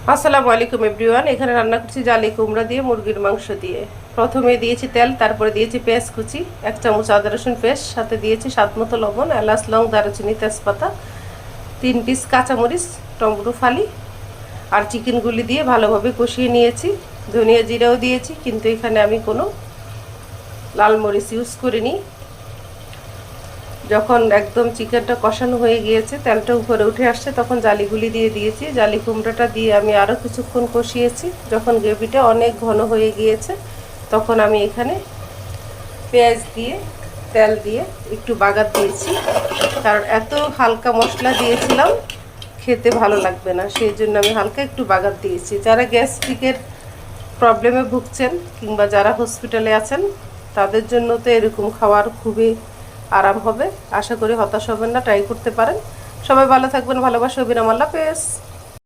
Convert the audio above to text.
আসসালামু আলাইকুম এভরিওয়ান। এখানে রান্না করছি জালি কুমড়া দিয়ে মুরগির মাংস দিয়ে। প্রথমে দিয়েছি তেল, তারপরে দিয়েছি পেঁয়াজ কুচি, 1 চামচ আদা রসুন পেস্ট, সাথে দিয়েছি স্বাদমতো লবণ, এলাচ লং দারুচিনি তেজপাতা, 3 পিস কাঁচামরিচ টমেটো ফালি আর চিকেনগুলি দিয়ে ভালোভাবে কষিয়ে নিয়েছি। ধনিয়া জিরাও দিয়েছি, কিন্তু এখানে আমি কোনো লাল মরিচ ইউজ করিনি। যখন একদম চিকেনটা কষানো হয়ে গিয়েছে, তেলটা উপরে উঠে আসছে, তখন জালিগুলি দিয়ে দিয়েছি। জালি কুমড়োটা দিয়ে আমি আরও কিছুক্ষণ কষিয়েছি। যখন গ্রেভিটা অনেক ঘন হয়ে গিয়েছে, তখন আমি এখানে পেঁয়াজ দিয়ে তেল দিয়ে একটু বাগার দিয়েছি, কারণ এত হালকা মশলা দিয়েছিলাম খেতে ভালো লাগবে না, সেই জন্য আমি হালকা একটু বাগার দিয়েছি। যারা গ্যাস্ট্রিকের প্রবলেমে ভুগছেন কিংবা যারা হসপিটালে আছেন, তাদের জন্য তো এরকম খাওয়ার খুবই আরাম হবে। আশা করি হতাশ হবেন না, ট্রাই করতে পারেন। সবাই ভালো থাকবেন, ভালোবাসা, অবিরাম, আল্লাহ হাফেজ।